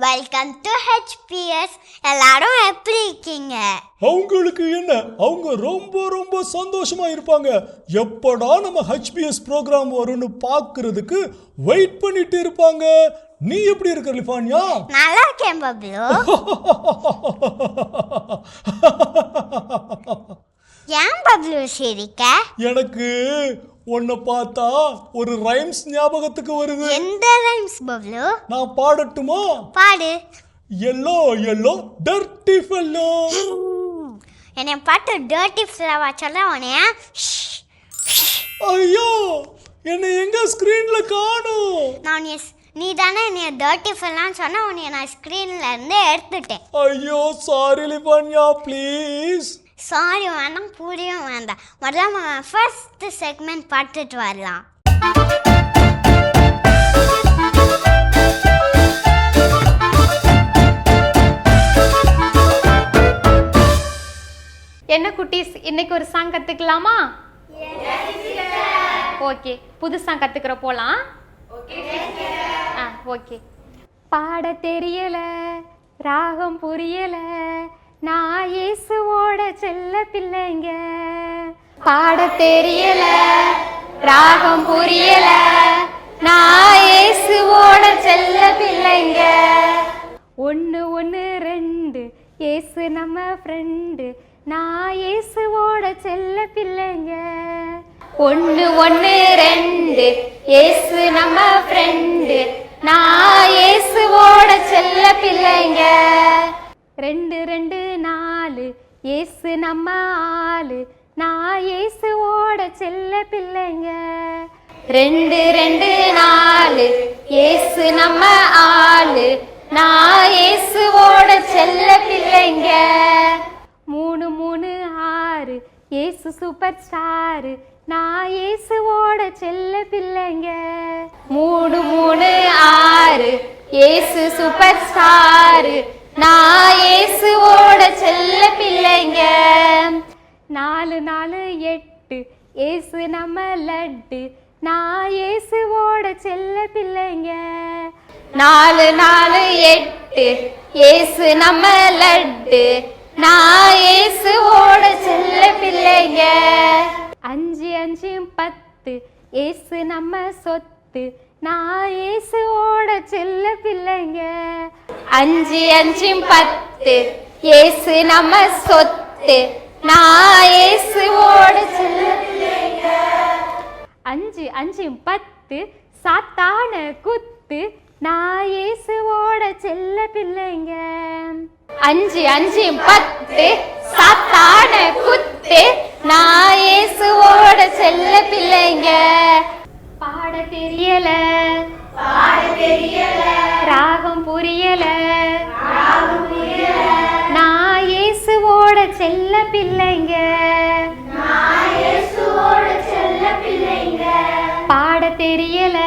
Welcome to HPS. எல்லாரும் எப்படி இருக்கீங்க? அவங்களுக்கு என்ன, அவங்க ரொம்ப ரொம்ப சந்தோஷமா இருப்பாங்க. எப்படா நம்ம ஹெச்பிஎஸ் ப்ரோக்ராம் வரும்னு பார்க்கிறதுக்கு வெயிட் பண்ணிட்டு இருப்பாங்க. நீ எப்படி இருக்க லிஃபான்யா? நல்லா இருக்கேன் பப்ளு. ஏன் பப்ளு சிரிக்க? எனக்கு உன்னை பார்த்தா ஒரு ரைம்ஸ் ஞாபகத்துக்கு வருது. எந்த ரைம்ஸ் பப்ளு? நான் பாடட்டுமா? பாடு. Yellow yellow dirty fellow. என்னை பாட்டு டர்ட்டி ஃபெல்லோவா சொல்ல உனைய? ஐயோ, என்னை எங்க ஸ்கிரீன்ல காணோம். நான் நீ தானே என்னை டர்ட்டி ஃபெல்லோன்னு சொன்ன, உன்னை நான் ஸ்க்ரீன்ல இருந்து எடுத்துட்டேன். ஐயோ சாரி லிஃபான்யா, ப்ளீஸ். சாரி வேண்டாம், புரியும் வேண்டாம். முதல்ல நம்ம ஃபர்ஸ்ட் செக்மெண்ட் பார்த்துட்டு வரலாம். என்ன குட்டீஸ், இன்னைக்கு ஒரு சாங் கத்துக்கலாமா? ஓகே, புது சாங் கத்துக்கிற போலாம். ஓகே. பாட தெரியல, ராகம் புரியல, நான் இயேசுவோட செல்ல பிள்ளைங்க. பாட தெரியல, ராகம் புரியல, நான் இயேசுவோட செல்ல பிள்ளைங்க. 1 1 2 இயேசு நம்ம ஃப்ரெண்டு, நான் இயேசுவோட செல்ல பிள்ளைங்க. 1 1 2 இயேசு நம்ம ஃப்ரெண்டு, நான் இயேசுவோட செல்ல பிள்ளைங்க. 2 2 4 இயேசு நம்ம ஆளு, நான் இயேசுவோட செல்ல பிள்ளைங்க. 2 2 4 இயேசு நம்ம ஆளு, நான் இயேசுவோட செல்ல பிள்ளைங்க. 3 3 6 இயேசு சூப்பர் ஸ்டார், நான் இயேசுவோட செல்ல பிள்ளைங்க. 3 3 6 இயேசு சூப்பர் ஸ்டார், நான் இயேசுவோட செல்ல பிள்ளைங்க. 4 4 8 இயேசு நம்ம லட்டு, நான் இயேசுவோட செல்ல பிள்ளைங்க. 4 4 8 இயேசு நம்ம லட்டு, நான் இயேசுவோட செல்ல பிள்ளைங்க. 5 5 10 இயேசு நம்ம சொத்து, நான் இயேசுவோட செல்ல பிள்ளைங்க. 5 5 10 இயேசு நம்ம சொத்து, நான் இயேசுவோட செல்ல பிள்ளைங்க. 5 5 10 சாத்தான குத்து, நான் இயேசுவோட செல்ல பிள்ளைங்க. 5 5 10 சாத்தான குத்து, நான் இயேசுவோட செல்ல பிள்ளைங்க. பாட தெரியல, ராகம் புரியல, நான் இயேசுவோட செல்ல பிள்ளைங்க. பாட தெரியல,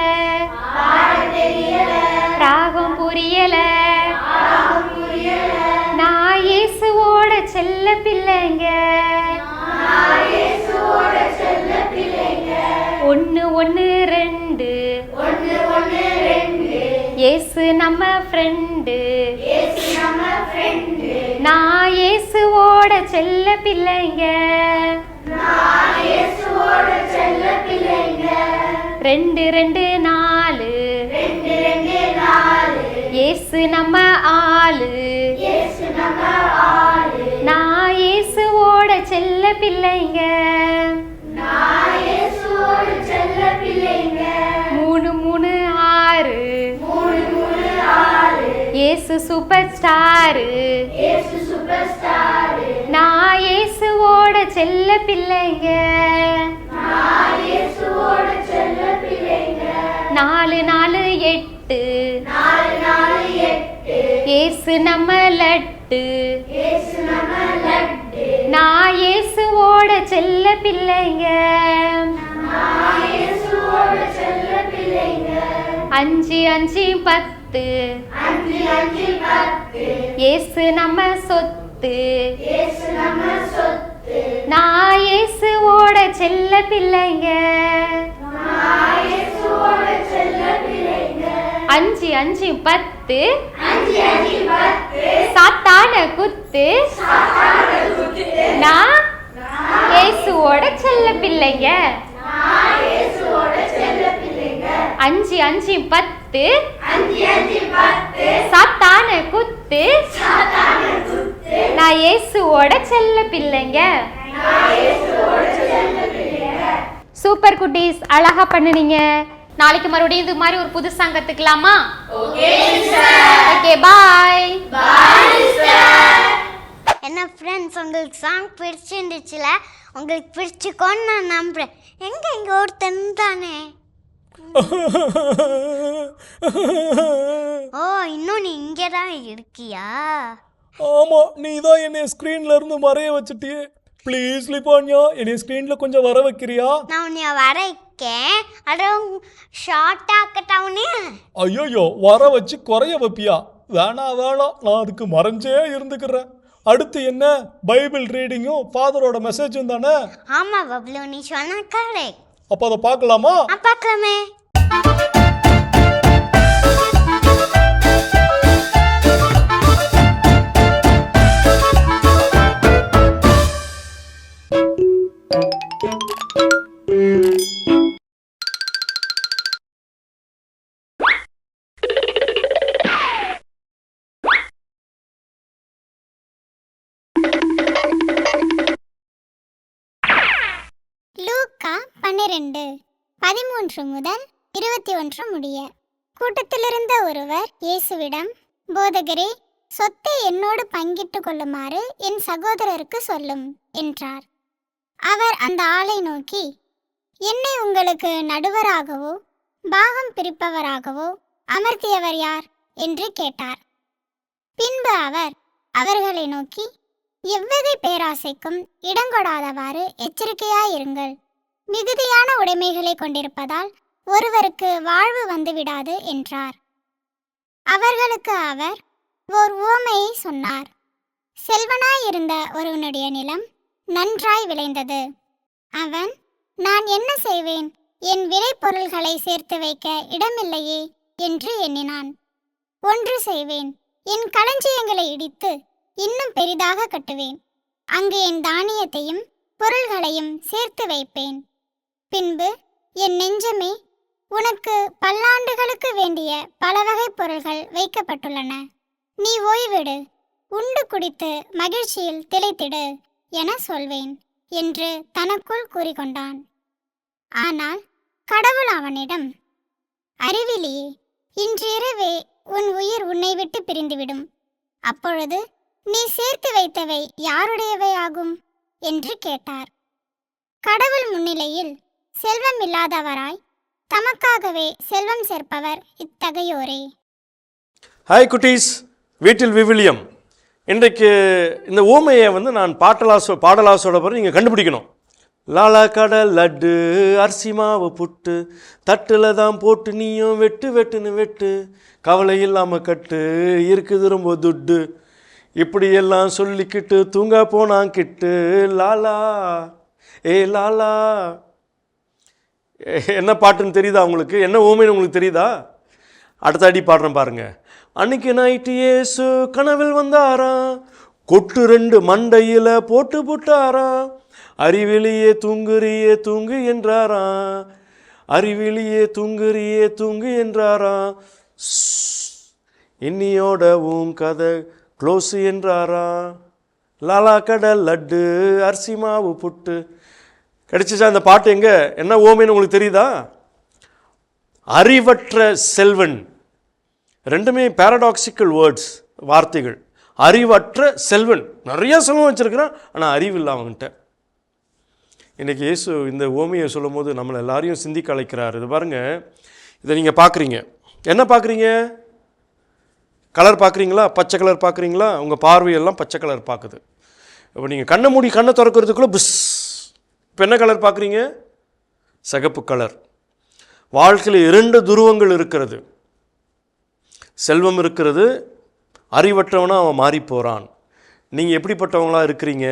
ராகம் புரியல, நான் இயேசுவோட செல்ல பிள்ளைங்க. 1 1 2 இயேசு நம்ம ஃப்ரெண்டு, நான் இயேசுவோட செல்ல பிள்ளைங்க. 2 2 4 இயேசு நம்ம ஆளு, நான் இயேசுவோட செல்ல பிள்ளைங்க. 3 3 6 இயேசு சூப்பர் ஸ்டார், நான் இயேசுவோட செல்ல பிள்ளைங்க. 4 4 8 இயேசு நம்ம லட்டு, நான் இயேசுவோட செல்ல பிள்ளைங்க. 5 5 10 இயேசு நம்ம சொத்து, நான் இயேசுவோட செல்ல பிள்ளைங்க. 5 5 10 10 சாத்தான குத்து நான் இயேசுவோட செல்ல பிள்ளைங்க 5 5 10 சாத்தான குத்து நான் இயேசுவோட செல்ல பிள்ளைங்க. சூப்பர் குட்டீஸ், அழகா பண்ணுனீங்க. நாளைக்கு மறுபடியும் இது மாதிரி ஒரு புது சாங் கத்துக்கலாமா? Okay bye. என்ன ஃப்ரெண்ட்ஸ், உங்களுக்கு சாங் பிடிச்சிருந்துச்சுல? உங்களுக்கு பிடிச்சிக்கோன்னு நான் நம்புறேன். எங்க ஒருத்தன் தானே. ஓ, இன்னும் நீ இங்கே தான் இருக்கியா? ஆமா, நீ தான் என்னை ஸ்கிரீன்ல இருந்து மறைய வச்சுட்டியே. ப்ளீஸ் லிபான்யா, என்னை ஸ்கிரீன்ல கொஞ்சம் வர வைக்கிறியா? நான் உன்னை வரைக்கேன். அட ஷார்ட் ஆக்கட்டவுனே. ஐயோ, வர வச்சு குறைய வைப்பியா? வேணாம், நான் அதுக்கு மறைஞ்சே இருந்துக்கிறேன். அடுத்து என்ன? பைபிள் ரீடிங்கும் ஃபாதரோட மெசேஜும் தானே? ஆமா பப்ளு, நீ சொன்ன கரெக்ட். அப்போ அதை பார்க்கலாமா? பார்க்கலாமே. லூக்கா 12:13 முதல் 21 முடிய. கூட்டத்திலிருந்த ஒருவர் இயேசுவிடம், போதகரே, சொத்தை என்னோடு பங்கிட்டு கொள்ளுமாறு என் சகோதரருக்கு சொல்லும் என்றார். அவர் அந்த ஆளை நோக்கி, என்னை உங்களுக்கு நடுவராகவோ பாகம் பிரிப்பவராகவோ அமர்த்தியவர் யார் என்று கேட்டார். பின்பு அவர் அவர்களை நோக்கி, எவ்வகை பேராசைக்கும் இடங்கொடாதவாறு எச்சரிக்கையாயிருங்கள். மிகுதியான உடைமைகளை கொண்டிருப்பதால் ஒருவருக்கு வாழ்வு வந்துவிடாது என்றார். அவர்களுக்கு அவர் ஓர் உவமையை சொன்னார். செல்வனாயிருந்த ஒருவனுடைய நிலம் நன்றாய் விளைந்தது. அவன், நான் என்ன செய்வேன்? என் விளைபொருள்களை சேர்த்து வைக்க இடமில்லையே என்று எண்ணினான். ஒன்று செய்வேன், என் களஞ்சியங்களை இடித்து இன்னும் பெரிதாக கட்டுவேன். அங்கு என் தானியத்தையும் பொருள்களையும் சேர்த்து வைப்பேன். பின்பு, என் நெஞ்சமே, உனக்கு பல்லாண்டுகளுக்கு வேண்டிய பல வகை பொருள்கள் வைக்கப்பட்டுள்ளன. நீ ஓய்விடு, உண்டு குடித்து மகிழ்ச்சியில் திளைத்திடு என சொல்வேன் என்று தனக்குள் கூறிக்கொண்டான். ஆனால் கடவுள் அவனிடம், அறிவிலியே, இன்று இரவே உன் உயிர் உன்னை விட்டு பிரிந்துவிடும். அப்பொழுது நீ சேர்த்து வைத்தவை யாருடையவை ஆகும் என்று கேட்டார். கடவுள் முன்னிலையில் செல்வம் இல்லாதவராய் தமக்காகவே செல்வம் சேர்ப்பவர் இத்தகையோரே. ஹாய் குட்டீஸ், வீட்டில் விவிலியம். இன்றைக்கு இந்த ஊமையை நான் பாடலாசோட பிறகு நீங்கள் கண்டுபிடிக்கணும். லாலா கடை லட்டு அரிசி மாவு புட்டு தட்டில் தான் போட்டு நீயும் வெட்டு வெட்டுன்னு வெட்டு கவலை இல்லாமல் கட்டு இருக்குது ரொம்ப துட்டு இப்படியெல்லாம் சொல்லிக்கிட்டு தூங்க போனாங்கிட்டு லாலா ஏ லாலா. என்ன பாட்டுன்னு தெரியுதா உங்களுக்கு? என்ன ஊமைன்னு உங்களுக்கு தெரியுதா? அடுத்த அடி பாடுறேன் பாருங்க. அன்னைக்கு நைட்டு ஏசு கனவில் வந்தாராம், கொட்டு 2 மண்டையில் போட்டு போட்டாராம். அறிவிலியே தூங்குறியே தூங்கு என்றாராம், அறிவிலியே தூங்குறியே தூங்கு என்றாராம். இன்னியோடவும் கதை க்ளோஸு என்றாராம். லாலா கடை லட்டு அரிசி மாவு புட்டு. கிடைச்சிச்சா இந்த பாட்டு? எங்கே என்ன ஓமைன்னு உங்களுக்கு தெரியுதா? அறிவற்ற செல்வன், ரெண்டுமே பேரடாக்சிக்கல் வேர்ட்ஸ், வார்த்தைகள். அறிவற்ற செல்வன், நிறைய செல்வம் வச்சுருக்கிறான், ஆனால் அறிவு இல்லை அவன்கிட்ட. இன்றைக்கி இயேசு இந்த ஓமையை சொல்லும் போது நம்மளை எல்லாரையும் சிந்திக்க அழைக்கிறார். இது பாருங்கள், இதை நீங்கள் பார்க்குறீங்க. என்ன பார்க்குறீங்க? கலர் பார்க்குறீங்களா? பச்சை கலர் பார்க்குறீங்களா? உங்கள் பார்வையெல்லாம் பச்சை கலர் பார்க்குது. இப்போ நீங்கள் கண்ணை மூடி கண்ணை திறக்கிறதுக்குள்ளே புஸ். இப்போ என்ன கலர் பார்க்குறீங்க? சிகப்பு கலர். வாழ்க்கையில் 2 துருவங்கள் இருக்கிறது. செல்வம் இருக்கிறது, அறிவற்றவனாக அவன் மாறி போகிறான். நீங்கள் எப்படிப்பட்டவங்களாக இருக்கிறீங்க?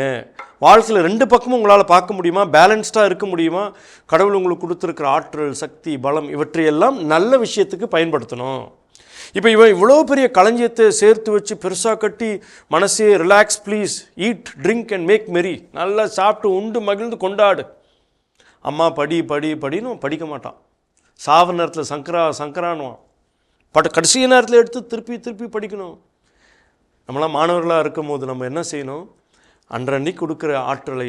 வாழ்க்கையில் 2 பக்கமும் உங்களால் பார்க்க முடியுமா? பேலன்ஸ்டாக இருக்க முடியுமா? கடவுள் உங்களுக்கு கொடுத்துருக்கிற ஆற்றல், சக்தி, பலம் இவற்றையெல்லாம் நல்ல விஷயத்துக்கு பயன்படுத்தணும். இப்போ இவன் இவ்வளோ பெரிய களஞ்சியத்தை சேர்த்து வச்சு பெருசாக கட்டி மனசே relax please eat drink and make merry, நல்லா சாப்பிட்டு உண்டு மகிழ்ந்து கொண்டாடு. அம்மா படி படி படின்னு படிக்க மாட்டான். சாவ நேரத்தில் சங்கரானுவான். கடைசி நேரத்தில் எடுத்து திருப்பி படிக்கணும். நம்மளாம் மாணவர்களாக இருக்கும் போது நம்ம என்ன செய்யணும்? அன்றன்னைக்கு கொடுக்குற ஆற்றலை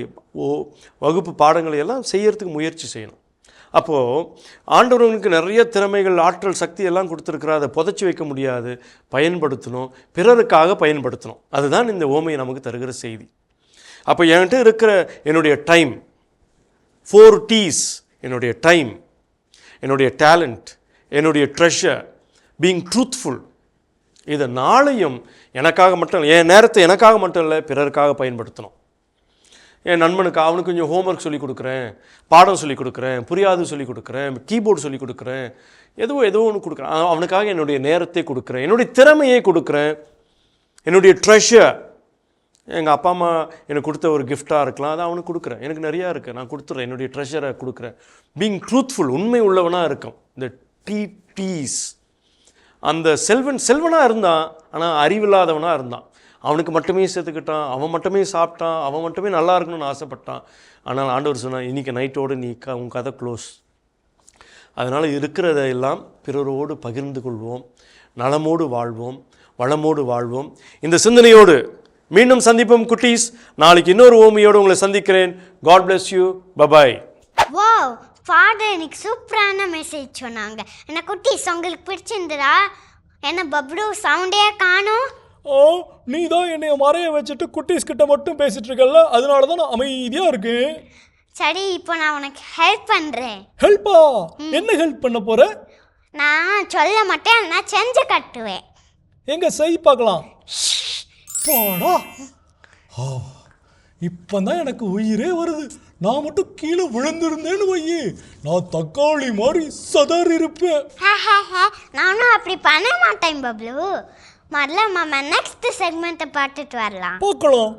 வகுப்பு பாடங்களை எல்லாம் செய்யறதுக்கு முயற்சி செய்யணும். அப்போது ஆண்டவர்களுக்கு நிறைய திறமைகள், ஆற்றல், சக்தி எல்லாம் கொடுத்துருக்குறா. அதை புதைச்சி வைக்க முடியாது, பயன்படுத்தணும், பிறருக்காக பயன்படுத்தணும். அதுதான் இந்த ஓமையை நமக்கு தருகிற செய்தி. அப்போ என்கிட்ட இருக்கிற என்னுடைய டைம், 4 T's, என்னுடைய டைம், என்னுடைய டேலண்ட், என்னுடைய ட்ரெஷர், பீயிங் ட்ரூத்ஃபுல், இதை நாளையும் எனக்காக மட்டும் இல்லை, என் நேரத்தை எனக்காக மட்டும் இல்லை, பிறருக்காக பயன்படுத்தணும். என் நண்பனுக்கு அவனுக்கு கொஞ்சம் ஹோம்ஒர்க் சொல்லிக் கொடுக்குறேன், பாடம் சொல்லிக் கொடுக்குறேன், புரியாது சொல்லிக் கொடுக்குறேன், கீபோர்டு சொல்லிக் கொடுக்குறேன், ஏதோ ஒன்று கொடுக்குறேன். அவனுக்காக என்னுடைய நேரத்தை கொடுக்குறேன், என்னுடைய திறமையை கொடுக்குறேன், என்னுடைய ட்ரெஷர். எங்கள் அப்பா அம்மா எனக்கு கொடுத்த ஒரு கிஃப்டாக இருக்கலாம், அதை அவனுக்கு கொடுக்குறேன். எனக்கு நிறையா இருக்குது, நான் கொடுத்துட்றேன், என்னுடைய ட்ரெஷரை கொடுக்குறேன். பீயிங் ட்ரூத்ஃபுல், உண்மை உள்ளவனாக இருக்கும். இந்த T's. அந்த செல்வனாக இருந்தான், ஆனால் அறிவில்லாதவனாக இருந்தான். அவனுக்கு மட்டுமே சேர்த்துக்கிட்டான், அவன் மட்டுமே சாப்பிட்டான், அவன் மட்டுமே நல்லா இருக்கணும்னு ஆசைப்பட்டான். ஆனால் ஆண்டவர் சொன்னான், இன்றைக்கி நைட்டோடு உன் கதை க்ளோஸ். அதனால் இருக்கிறத எல்லாம் பிறரோடு பகிர்ந்து கொள்வோம், நலமோடு வாழ்வோம், வளமோடு வாழ்வோம். இந்த சிந்தனையோடு மீண்டும் சந்திப்போம் குட்டீஸ். நாளைக்கு இன்னொரு ஓமையோடு உங்களை சந்திக்கிறேன். God bless you. Bye bye. Wow, father எனக்கு சூப்பரான மெசேஜ் சொன்னாங்க. என்ன குட்டீஸ் உங்களுக்கு பிடிச்சிருந்ததா? என்ன பப்ளு சவுண்டே காணோம்? நீ தான் என்னைய மறைய வச்சுட்டு குட்டீஸ் கிட்ட மட்டும் பேசிட்டு இருக்கல, அதனால தான் நான் அமைதியாக இருக்கேன். சரி, இப்போ நான் உனக்கு ஹெல்ப் பண்ணுறேன். ஹெல்ப்பா? என்ன ஹெல்ப் பண்ண போற? நான் சொல்ல மாட்டேன், நான் செஞ்சு கட்டுவேன். எங்க செய் பார்க்கலாம். போடா. இப்போதான் எனக்கு உயிரே வருது. நான் மட்டும் கீழே விழுந்திருந்தேன்னு வையே, நான் தக்காளி மாதிரி சதறி இருப்பேன். நானும் அப்படி பண்ண மாட்டேன் பப்ளு. முதல்ல மாமா நெக்ஸ்ட் செக்மெண்ட்டை பார்த்துட்டு வரலாம். பார்க்கலாம்.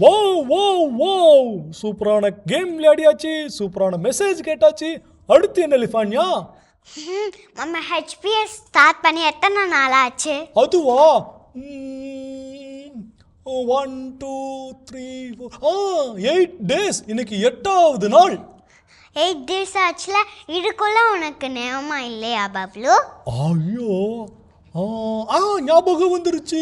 வோ வோ வோ சூப்பரான கேம் விளையாடியாச்சு, சூப்பரான மெசேஜ் கேட்டாச்சு. அடுத்து என்ன லிஃபான்யா? நம்ம ஹெச்பிஎஸ் ஸ்டார்ட் பண்ணி எத்தனை நாள் ஆச்சு? அதுவா 1 2 3 4 8 days. இன்னைக்கு 8வது நாள். 8 days ஆச்சுல. இதுக்குள்ள உனக்கு நேரமா இல்லையா பப்ளு? ஐயோ ஞாபகம் வந்துருச்சு.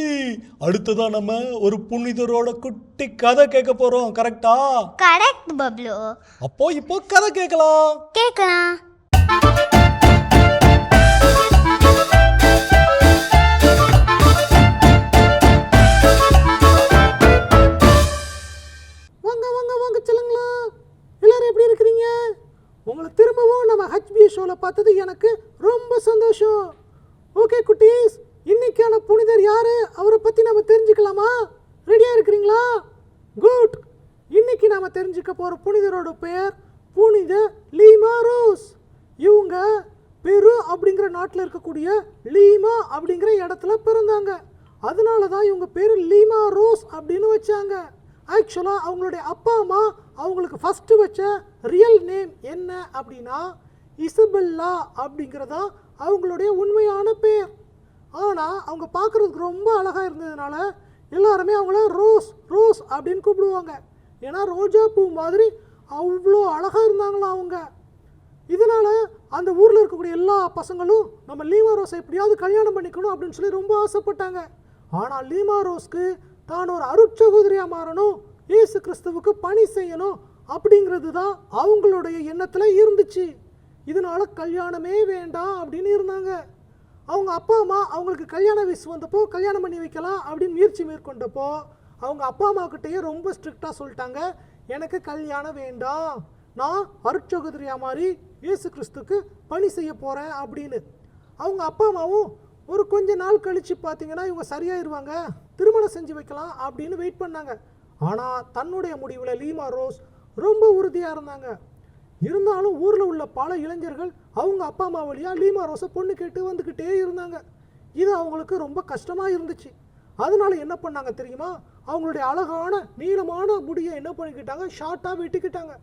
அடுத்ததா நம்ம ஒரு புனிதரோட குட்டி கதை கேட்க போறோம். கரெக்டா? கரெக்ட் பப்ளு. அப்போ இப்போ கதை கேட்கலாம். கேட்கலாம். வாங்க வாங்க வாங்க சொல்லுங்களா, எல்லாரும் எப்படி இருக்கிறீங்க? உங்களை திரும்பவும் நம்ம ஹெச்பிஎஸ் ஷோவில் பார்த்தது எனக்கு ரொம்ப சந்தோஷம். ஓகே குட்டீஸ், இன்னைக்கான புனிதர் யாரு, அவரை பற்றி நம்ம தெரிஞ்சுக்கலாமா? ரெடியாக இருக்கிறீங்களா? குட். இன்னைக்கு நாம் தெரிஞ்சுக்க போகிற புனிதரோட பெயர் புனித லீமா ரோஸ். இவங்க பெரு அப்படிங்கிற நாட்டில் இருக்கக்கூடிய லீமா அப்படிங்கிற இடத்துல பிறந்தாங்க. அதனால தான் இவங்க பேர் லீமா ரோஸ் அப்படின்னு வச்சாங்க. ஆக்சுவலாக அவங்களுடைய அப்பா அம்மா அவங்களுக்கு ஃபஸ்ட்டு வச்ச ரியல் நேம் என்ன அப்படின்னா இசபெல்லா அப்படிங்கிறதா அவங்களுடைய உண்மையான பேர். ஆனால் அவங்க பார்க்குறதுக்கு ரொம்ப அழகாக இருந்ததுனால எல்லாருமே அவங்கள ரோஸ் ரோஸ் அப்படின்னு கூப்பிடுவாங்க. ஏன்னா ரோஜா பூ மாதிரி அவ்வளோ அழகாக இருந்தாங்களாம் அவங்க. இதனால் அந்த ஊரில் இருக்கக்கூடிய எல்லா பசங்களும் நம்ம லீமா ரோஸை எப்படியாவது கல்யாணம் பண்ணிக்கணும் அப்படின்னு சொல்லி ரொம்ப ஆசைப்பட்டாங்க. ஆனால் லீமா ரோஸ்க்கு தான் ஒரு அருட்சகோதரியாக மாறணும், இயேசு கிறிஸ்துவுக்கு பணி செய்யணும் அப்படிங்கிறது தான் அவங்களுடைய எண்ணத்தில் இருந்துச்சு. இதனால் கல்யாணமே வேண்டாம் அப்படின்னு இருந்தாங்க. அவங்க அப்பா அம்மா அவங்களுக்கு கல்யாண வயசு வந்தப்போ கல்யாணம் பண்ணி வைக்கலாம் அப்படின்னு முயற்சி மேற்கொண்டப்போ அவங்க அப்பா அம்மாக்கிட்டேயே ரொம்ப ஸ்ட்ரிக்டாக சொல்லிட்டாங்க, எனக்கு கல்யாணம் வேண்டாம், நான் அருட்சகோதரியாக மாதிரி இயேசு கிறிஸ்துக்கு பணி செய்ய போகிறேன் அப்படின்னு. அவங்க அப்பா அம்மாவும் ஒரு கொஞ்ச நாள் கழித்து பார்த்தீங்கன்னா இவங்க சரியாயிருவாங்க, திருமணம் செஞ்சு வைக்கலாம் அப்படின்னு வெயிட் பண்ணாங்க. ஆனால் தன்னுடைய முடிவில் லீமா ரோஸ் ரொம்ப உறுதியாக இருந்தாங்க. இருந்தாலும் ஊரில் உள்ள பல இளைஞர்கள் அவங்க அப்பா அம்மா வழியாக லீமா ரோஸை பொண்ணு கேட்டு வந்துக்கிட்டே இருந்தாங்க. இது அவங்களுக்கு ரொம்ப கஷ்டமாக இருந்துச்சு. அதனால என்ன பண்ணாங்க தெரியுமா, அவங்களுடைய அழகான நீளமான முடியை என்ன பண்ணிக்கிட்டாங்க, ஷார்ட்டாக வெட்டிக்கிட்டாங்க.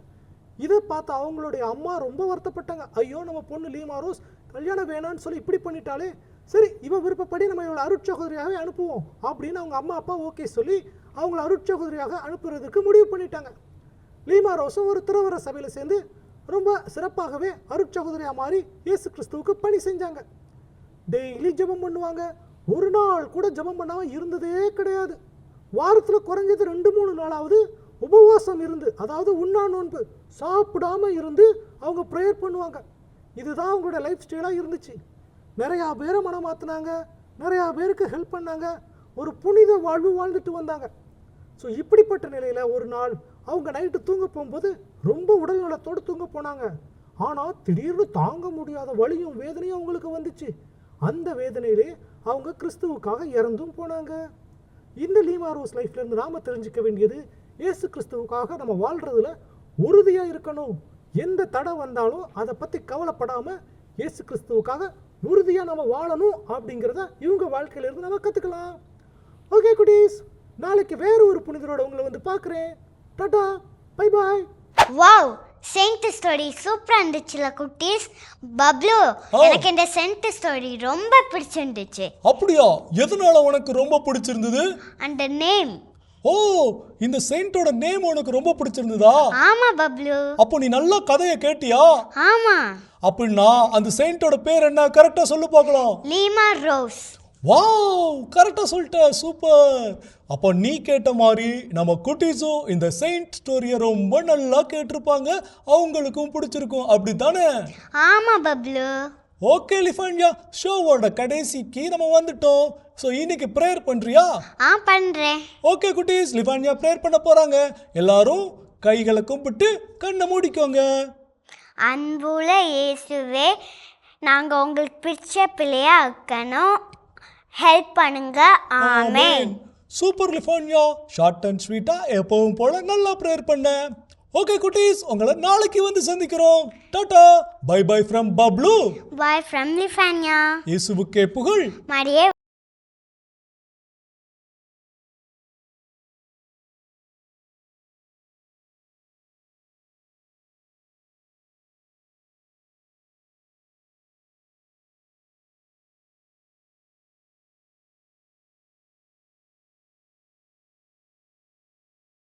இதை பார்த்து அவங்களுடைய அம்மா ரொம்ப வருத்தப்பட்டாங்க. ஐயோ, நம்ம பொண்ணு லீமா ரோஸ் கல்யாணம் வேணான்னு சொல்லி இப்படி பண்ணிட்டாலே, சரி இவன் விருப்பப்படி நம்ம இவளை அருட்சகோதரியாகவே அனுப்புவோம் அப்படின்னு அவங்க அம்மா அப்பா ஓகே சொல்லி அவங்கள அருட்சகோதரியாக அனுப்புறதுக்கு முடிவு பண்ணிட்டாங்க. லீமா ரோஸும் ஒரு துறவர சபையில் சேர்ந்து ரொம்ப சிறப்பாகவே அருட்சகோதரியாக மாறி இயேசு கிறிஸ்துவுக்கு பணி செஞ்சாங்க. டெய்லி ஜெபம் பண்ணுவாங்க. ஒரு நாள் கூட ஜெபம் பண்ணாமல் இருந்ததே கிடையாது. வாரத்தில் குறைஞ்சது 2-3 நாளாவது உபவாசம் இருந்து, அதாவது உண்ணா நோன்பு சாப்பிடாமல் இருந்து அவங்க ப்ரேயர் பண்ணுவாங்க. இதுதான் அவங்களோட லைஃப் ஸ்டைலாக இருந்துச்சு. நிறையா பேரை மனமாற்றினாங்க, நிறையா பேருக்கு ஹெல்ப் பண்ணாங்க, ஒரு புனித வாழ்வு வாழ்ந்துட்டு வந்தாங்க. ஸோ இப்படிப்பட்ட நிலையில் ஒரு நாள் அவங்க நைட்டு தூங்க போகும்போது ரொம்ப உடல் நலத்தோடு தூங்க போனாங்க. ஆனால் திடீர்னு தாங்க முடியாத வலியும் வேதனையும் அவங்களுக்கு வந்துச்சு. அந்த வேதனையிலே அவங்க கிறிஸ்துவுக்காக இறந்தும் போனாங்க. இந்த லீமா ரோஸ் லைஃப்லேருந்து நாம் தெரிஞ்சிக்க வேண்டியது, இயேசு கிறிஸ்துவுக்காக நம்ம வாழ்கிறதுல உறுதியாக இருக்கணும். எந்த தடை வந்தாலும் அதை பற்றி கவலைப்படாமல் இயேசு கிறிஸ்துவுக்காக உறுதியாக நம்ம வாழணும் அப்படிங்கிறத இவங்க வாழ்க்கையிலேருந்து நம்ம கற்றுக்கலாம். ஓகே குட்டீஸ், நாளைக்கு வேறு ஒரு புனிதரோட உங்களை வந்து பார்க்குறேன். டாடா, bye bye. Wow, saint story சூப்பரா இருந்துச்சுல குட்டீஸ். பப்ளு, எனக்கு இந்த சென்ட் ஸ்டோரி ரொம்ப பிடிச்சிருந்துச்சு. அப்படியா? எதனால உனக்கு ரொம்ப பிடிச்சிருந்தது? அந்த நேம். ஓ, இந்த செயின்ட்டோட நேம் உனக்கு ரொம்ப பிடிச்சிருந்ததா? ஆமா பப்ளு. அப்போ நீ நல்லா கதையை கேட்டியா? ஆமா. அப்படின்னா அந்த செயின்ட்டோட பேர் என்ன, கரெக்டா சொல்லு பார்க்கலாம். Lima rose. வாவ், கரெக்டா சொல்லிட்ட, சூப்பர். அப்போ நீ கேட்ட மாதிரி நம்ம குட்டீஸும் இந்த செயின்ட் ஸ்டோரியை ரொம்ப நல்லா கேட்டிருப்பாங்க, அவங்களுக்கும் பிடிச்சிருக்கும், அப்படித்தானே? ஆமா பப்ளு. ஓகே லிஃபான்யா, ஷோவோட கடைசிக்கு நம்ம வந்துட்டோம். ஸோ இன்னைக்கு ப்ரேயர் பண்ணுறியா? பண்றேன். ஓகே குட்டீஸ், லிஃபான்யா ப்ரேயர் பண்ண போறாங்க. எல்லாரும் கைகளை கும்பிட்டு கண்ணை மூடிக்கோங்க. அன்புள்ள இயேசுவே, நாங்கள் உங்களுக்கு பிடிச்ச பிள்ளையா இருக்கணும், ஹெல்ப் பண்ணுங்க. ஆமென். சூப்பர் லிஃபான்யா, ஷார்ட் அண்ட் ஸ்வீட்டா எப்பவும் போல நல்லா ப்ரேயர் பண்ண. ஓகே குட்டீஸ், உங்களை நாளைக்கு வந்து சந்திக்கிறோம். டாடா, bye bye from Bablu. Bye from லிஃபான்யா. இயேசுவுக்கே புகழ். மரியே